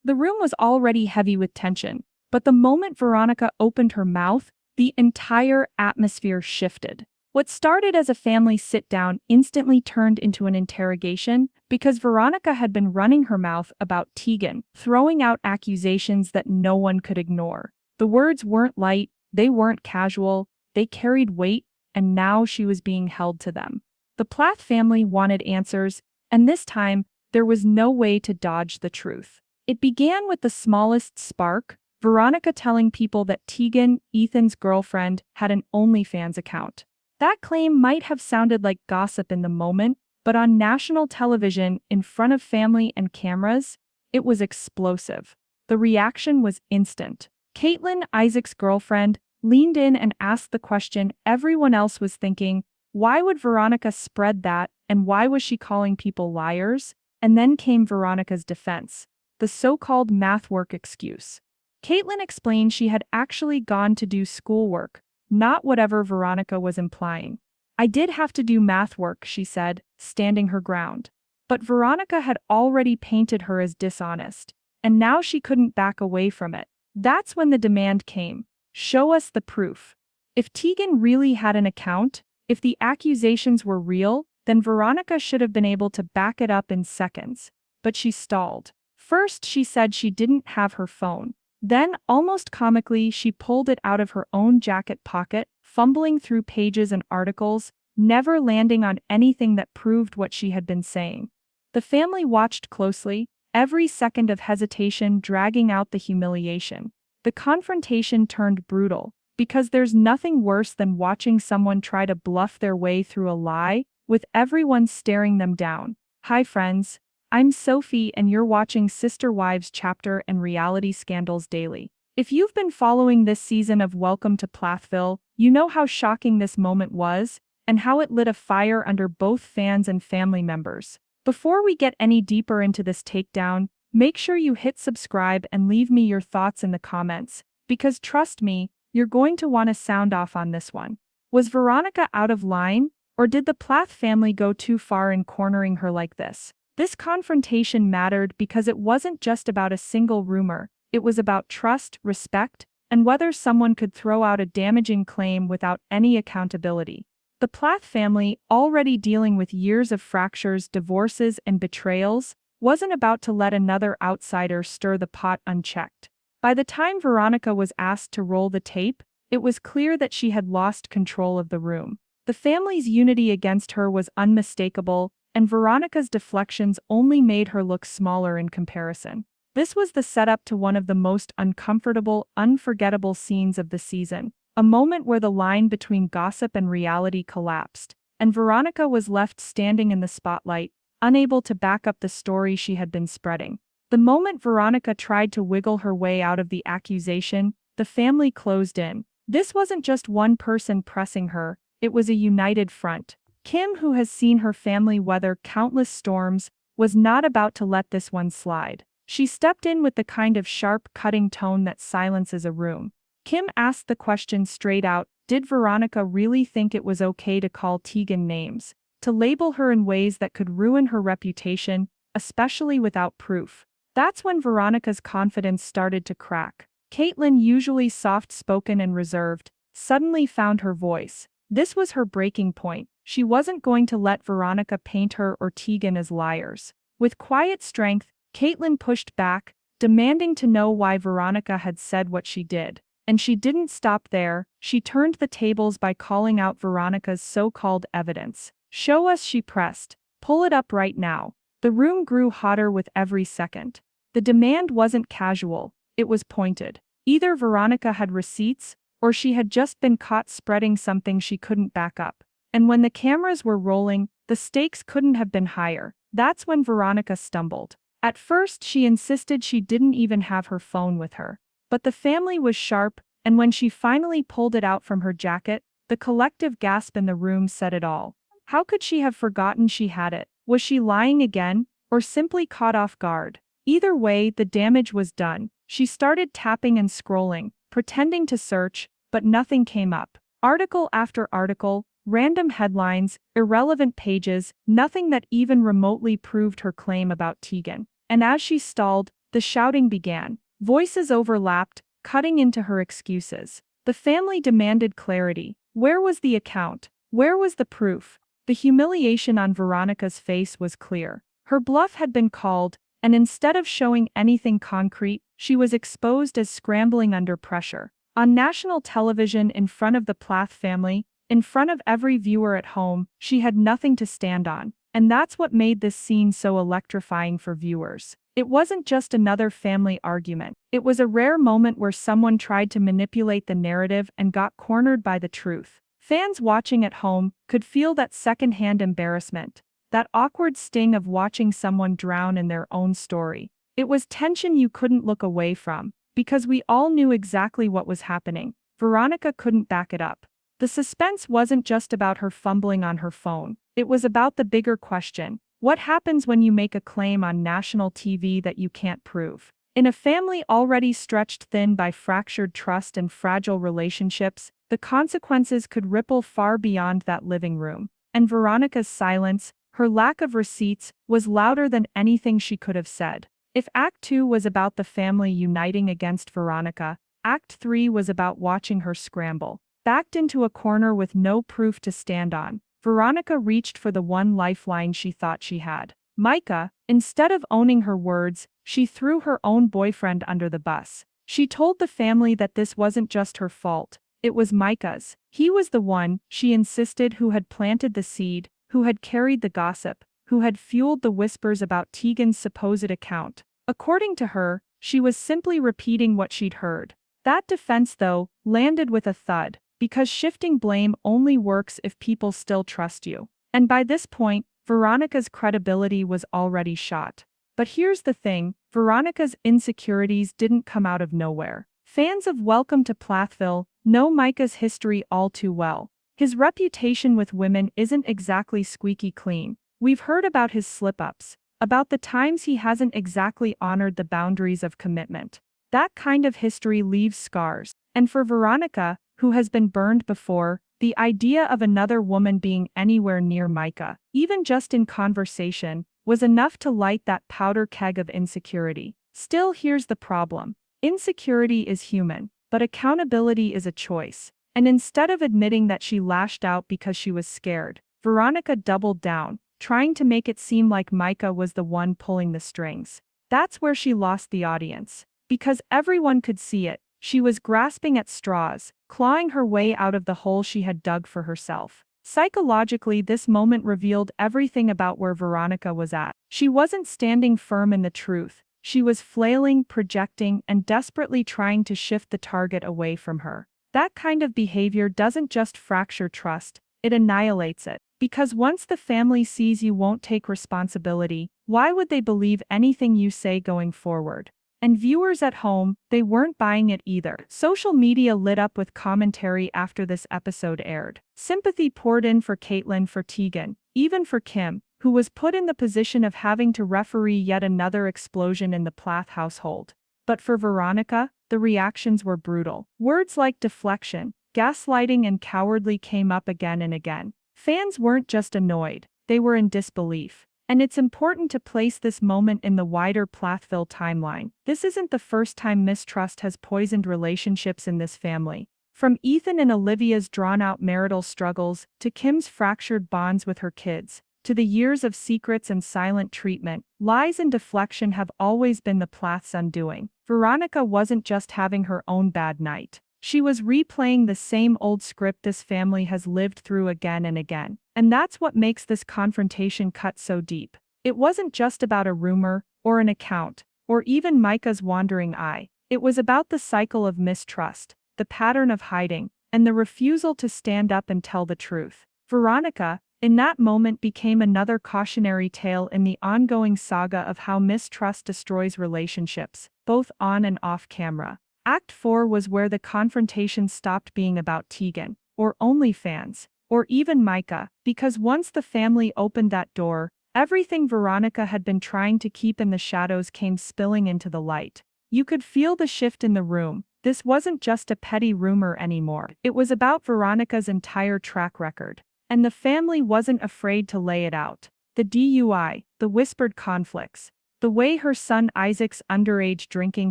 The room was already heavy with tension, but the moment Veronica opened her mouth, the entire atmosphere shifted. What started as a family sit-down instantly turned into an interrogation because Veronica had been running her mouth about Tegan, throwing out accusations that no one could ignore. The words weren't light, they weren't casual, they carried weight, and now she was being held to them. The Plath family wanted answers, and this time, there was no way to dodge the truth. It began with the smallest spark, Veronica telling people that Tegan, Ethan's girlfriend, had an OnlyFans account. That claim might have sounded like gossip in the moment, but on national television, in front of family and cameras, it was explosive. The reaction was instant. Caitlyn, Isaac's girlfriend, leaned in and asked the question everyone else was thinking: why would Veronica spread that, and why was she calling people liars? And then came Veronica's defense, the so-called math work excuse. Caitlyn explained she had actually gone to do schoolwork, not whatever Veronica was implying. I did have to do math work, she said, standing her ground. But Veronica had already painted her as dishonest, and now she couldn't back away from it. That's when the demand came. Show us the proof. If Tegan really had an account, if the accusations were real, then Veronica should have been able to back it up in seconds. But she stalled. First, she said she didn't have her phone. Then, almost comically, she pulled it out of her own jacket pocket, fumbling through pages and articles, never landing on anything that proved what she had been saying. The family watched closely, every second of hesitation dragging out the humiliation. The confrontation turned brutal, because there's nothing worse than watching someone try to bluff their way through a lie, with everyone staring them down. Hi friends, I'm Sophie and you're watching Sister Wives Chapter and Reality Scandals Daily. If you've been following this season of Welcome to Plathville, you know how shocking this moment was, and how it lit a fire under both fans and family members. Before we get any deeper into this takedown, make sure you hit subscribe and leave me your thoughts in the comments, because trust me, you're going to want to sound off on this one. Was Veronica out of line, or did the Plath family go too far in cornering her like this? This confrontation mattered because it wasn't just about a single rumor, it was about trust, respect, and whether someone could throw out a damaging claim without any accountability. The Plath family, already dealing with years of fractures, divorces, and betrayals, wasn't about to let another outsider stir the pot unchecked. By the time Veronica was asked to roll the tape, it was clear that she had lost control of the room. The family's unity against her was unmistakable, and Veronica's deflections only made her look smaller in comparison. This was the setup to one of the most uncomfortable, unforgettable scenes of the season, a moment where the line between gossip and reality collapsed, and Veronica was left standing in the spotlight, unable to back up the story she had been spreading. The moment Veronica tried to wiggle her way out of the accusation, the family closed in. This wasn't just one person pressing her, it was a united front. Kim, who has seen her family weather countless storms, was not about to let this one slide. She stepped in with the kind of sharp, cutting tone that silences a room. Kim asked the question straight out: did Veronica really think it was okay to call Tegan names, to label her in ways that could ruin her reputation, especially without proof? That's when Veronica's confidence started to crack. Caitlyn, usually soft-spoken and reserved, suddenly found her voice. This was her breaking point. She wasn't going to let Veronica paint her or Tegan as liars. With quiet strength, Caitlyn pushed back, demanding to know why Veronica had said what she did. And she didn't stop there, she turned the tables by calling out Veronica's so-called evidence. Show us, she pressed. Pull it up right now. The room grew hotter with every second. The demand wasn't casual, it was pointed. Either Veronica had receipts, or she had just been caught spreading something she couldn't back up. And when the cameras were rolling, the stakes couldn't have been higher. That's when Veronica stumbled. At first, she insisted she didn't even have her phone with her. But the family was sharp, and when she finally pulled it out from her jacket, the collective gasp in the room said it all. How could she have forgotten she had it? Was she lying again, or simply caught off guard? Either way, the damage was done. She started tapping and scrolling, pretending to search, but nothing came up. Article after article, random headlines, irrelevant pages, nothing that even remotely proved her claim about Tegan. And as she stalled, the shouting began. Voices overlapped, cutting into her excuses. The family demanded clarity. Where was the account? Where was the proof? The humiliation on Veronica's face was clear. Her bluff had been called, and instead of showing anything concrete, she was exposed as scrambling under pressure. On national television in front of the Plath family, in front of every viewer at home, she had nothing to stand on. And that's what made this scene so electrifying for viewers. It wasn't just another family argument. It was a rare moment where someone tried to manipulate the narrative and got cornered by the truth. Fans watching at home could feel that secondhand embarrassment, that awkward sting of watching someone drown in their own story. It was tension you couldn't look away from, because we all knew exactly what was happening. Veronica couldn't back it up. The suspense wasn't just about her fumbling on her phone. It was about the bigger question. What happens when you make a claim on national TV that you can't prove? In a family already stretched thin by fractured trust and fragile relationships, the consequences could ripple far beyond that living room. And Veronica's silence, her lack of receipts, was louder than anything she could have said. If Act 2 was about the family uniting against Veronica, Act 3 was about watching her scramble. Backed into a corner with no proof to stand on, Veronica reached for the one lifeline she thought she had. Micah. Instead of owning her words, she threw her own boyfriend under the bus. She told the family that this wasn't just her fault, it was Micah's. He was the one, she insisted, who had planted the seed, who had carried the gossip, who had fueled the whispers about Tegan's supposed account. According to her, she was simply repeating what she'd heard. That defense, though, landed with a thud, because shifting blame only works if people still trust you. And by this point, Veronica's credibility was already shot. But here's the thing, Veronica's insecurities didn't come out of nowhere. Fans of Welcome to Plathville know Micah's history all too well. His reputation with women isn't exactly squeaky clean. We've heard about his slip-ups, about the times he hasn't exactly honored the boundaries of commitment. That kind of history leaves scars. And for Veronica, who has been burned before, the idea of another woman being anywhere near Micah, even just in conversation, was enough to light that powder keg of insecurity. Still, here's the problem. Insecurity is human, but accountability is a choice. And instead of admitting that she lashed out because she was scared, Veronica doubled down, trying to make it seem like Micah was the one pulling the strings. That's where she lost the audience. Because everyone could see it, she was grasping at straws, clawing her way out of the hole she had dug for herself. Psychologically, this moment revealed everything about where Veronica was at. She wasn't standing firm in the truth. She was flailing, projecting, and desperately trying to shift the target away from her. That kind of behavior doesn't just fracture trust, it annihilates it. Because once the family sees you won't take responsibility, why would they believe anything you say going forward? And viewers at home, they weren't buying it either. Social media lit up with commentary after this episode aired. Sympathy poured in for Caitlyn, for Tegan, even for Kim, who was put in the position of having to referee yet another explosion in the Plath household. But for Veronica, the reactions were brutal. Words like deflection, gaslighting, and cowardly came up again and again. Fans weren't just annoyed, they were in disbelief. And it's important to place this moment in the wider Plathville timeline. This isn't the first time mistrust has poisoned relationships in this family. From Ethan and Olivia's drawn-out marital struggles, to Kim's fractured bonds with her kids, to the years of secrets and silent treatment, lies and deflection have always been the Plath's undoing. Veronica wasn't just having her own bad night. She was replaying the same old script this family has lived through again and again. And that's what makes this confrontation cut so deep. It wasn't just about a rumor, or an account, or even Micah's wandering eye. It was about the cycle of mistrust, the pattern of hiding, and the refusal to stand up and tell the truth. Veronica, in that moment, became another cautionary tale in the ongoing saga of how mistrust destroys relationships, both on and off camera. Act 4 was where the confrontation stopped being about Tegan, or OnlyFans, or even Micah, because once the family opened that door, everything Veronica had been trying to keep in the shadows came spilling into the light. You could feel the shift in the room. This wasn't just a petty rumor anymore. It was about Veronica's entire track record. And the family wasn't afraid to lay it out. The DUI, the whispered conflicts, The way her son Isaac's underage drinking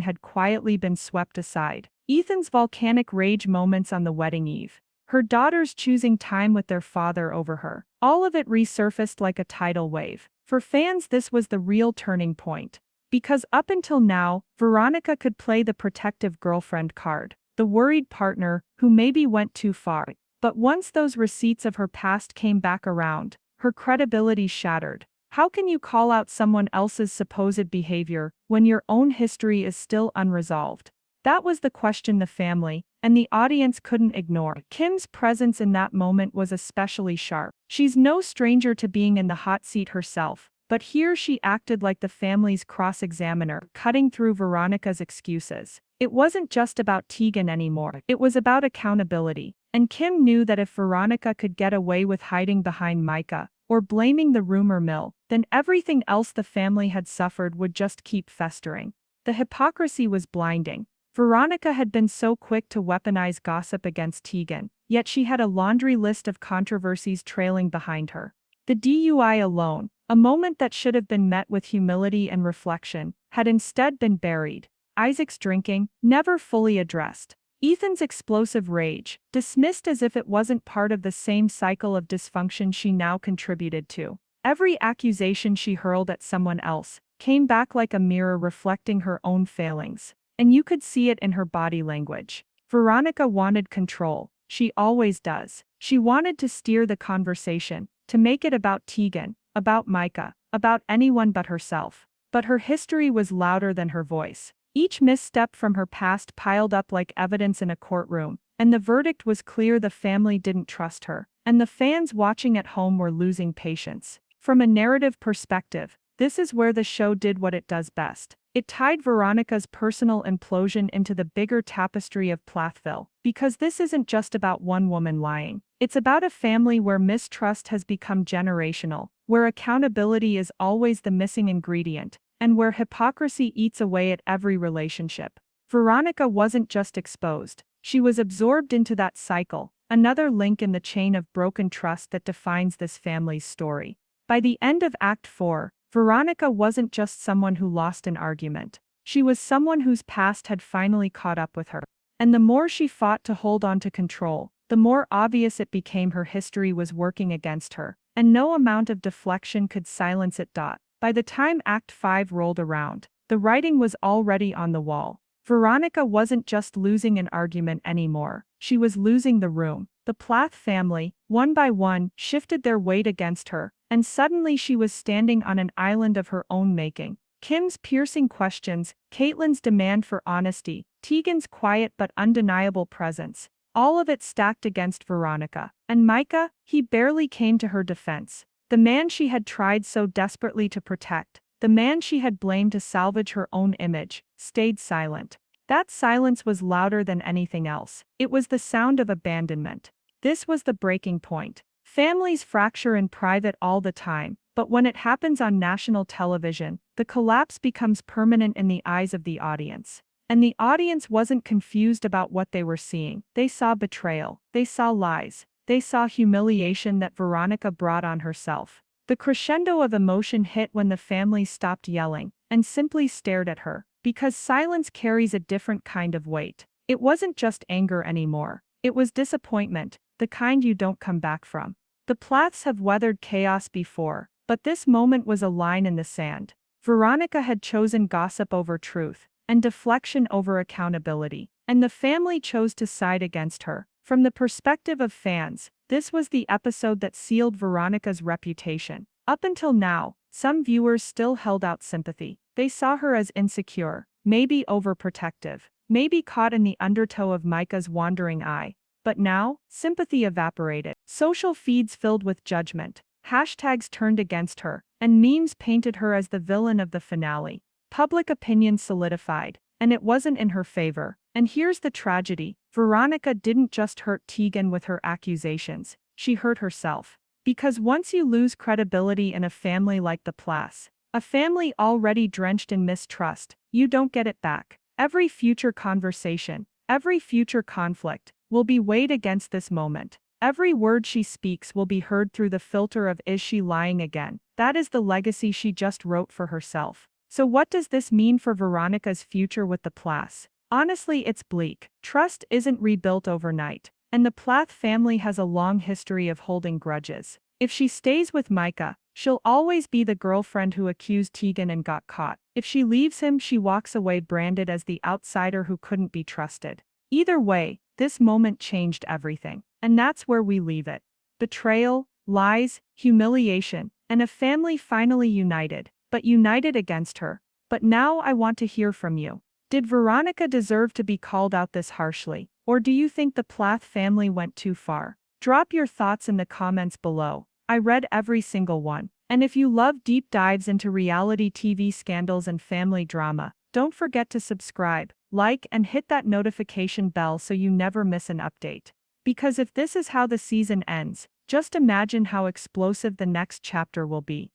had quietly been swept aside. Ethan's volcanic rage moments on the wedding eve. Her daughters choosing time with their father over her. All of it resurfaced like a tidal wave. For fans, this was the real turning point. Because up until now, Veronica could play the protective girlfriend card, the worried partner who maybe went too far. But once those receipts of her past came back around, her credibility shattered. How can you call out someone else's supposed behavior when your own history is still unresolved? That was the question the family and the audience couldn't ignore. Kim's presence in that moment was especially sharp. She's no stranger to being in the hot seat herself, but here she acted like the family's cross-examiner, cutting through Veronica's excuses. It wasn't just about Tegan anymore, it was about accountability. And Kim knew that if Veronica could get away with hiding behind Micah, or blaming the rumor mill, then everything else the family had suffered would just keep festering. The hypocrisy was blinding. Veronica had been so quick to weaponize gossip against Tegan, yet she had a laundry list of controversies trailing behind her. The DUI alone, a moment that should have been met with humility and reflection, had instead been buried. Isaac's drinking, never fully addressed. Ethan's explosive rage, dismissed as if it wasn't part of the same cycle of dysfunction she now contributed to. Every accusation she hurled at someone else came back like a mirror reflecting her own failings. And you could see it in her body language. Veronica wanted control. She always does. She wanted to steer the conversation, to make it about Tegan, about Micah, about anyone but herself. But her history was louder than her voice. Each misstep from her past piled up like evidence in a courtroom, and the verdict was clear: the family didn't trust her, and the fans watching at home were losing patience. From a narrative perspective, this is where the show did what it does best. It tied Veronica's personal implosion into the bigger tapestry of Plathville, because this isn't just about one woman lying. It's about a family where mistrust has become generational, where accountability is always the missing ingredient, and where hypocrisy eats away at every relationship. Veronica wasn't just exposed, she was absorbed into that cycle, another link in the chain of broken trust that defines this family's story. By the end of Act 4, Veronica wasn't just someone who lost an argument. She was someone whose past had finally caught up with her. And the more she fought to hold on to control, the more obvious it became her history was working against her, and no amount of deflection could silence it. By the time Act 5 rolled around, the writing was already on the wall. Veronica wasn't just losing an argument anymore, she was losing the room. The Plath family, one by one, shifted their weight against her, and suddenly she was standing on an island of her own making. Kim's piercing questions, Caitlyn's demand for honesty, Tegan's quiet but undeniable presence, all of it stacked against Veronica. And Micah, he barely came to her defense. The man she had tried so desperately to protect, the man she had blamed to salvage her own image, stayed silent. That silence was louder than anything else. It was the sound of abandonment. This was the breaking point. Families fracture in private all the time, but when it happens on national television, the collapse becomes permanent in the eyes of the audience. And the audience wasn't confused about what they were seeing. They saw betrayal. They saw lies. They saw humiliation that Veronica brought on herself. The crescendo of emotion hit when the family stopped yelling and simply stared at her, because silence carries a different kind of weight. It wasn't just anger anymore. It was disappointment, the kind you don't come back from. The Plaths have weathered chaos before, but this moment was a line in the sand. Veronica had chosen gossip over truth, and deflection over accountability, and the family chose to side against her. From the perspective of fans, this was the episode that sealed Veronica's reputation. Up until now, some viewers still held out sympathy. They saw her as insecure, maybe overprotective, maybe caught in the undertow of Micah's wandering eye. But now, sympathy evaporated. Social feeds filled with judgment, hashtags turned against her, and memes painted her as the villain of the finale. Public opinion solidified, and it wasn't in her favor. And here's the tragedy: Veronica didn't just hurt Tegan with her accusations, she hurt herself. Because once you lose credibility in a family like the Plaths, a family already drenched in mistrust, you don't get it back. Every future conversation, every future conflict, will be weighed against this moment. Every word she speaks will be heard through the filter of, is she lying again? That is the legacy she just wrote for herself. So what does this mean for Veronica's future with the Plaths? Honestly, it's bleak. Trust isn't rebuilt overnight, and the Plath family has a long history of holding grudges. If she stays with Micah, she'll always be the girlfriend who accused Tegan and got caught. If she leaves him, she walks away branded as the outsider who couldn't be trusted. Either way, this moment changed everything. And that's where we leave it. Betrayal, lies, humiliation, and a family finally united, but united against her. But now I want to hear from you. Did Veronica deserve to be called out this harshly, or do you think the Plath family went too far? Drop your thoughts in the comments below. I read every single one. And if you love deep dives into reality TV scandals and family drama, don't forget to subscribe, like, and hit that notification bell so you never miss an update. Because if this is how the season ends, just imagine how explosive the next chapter will be.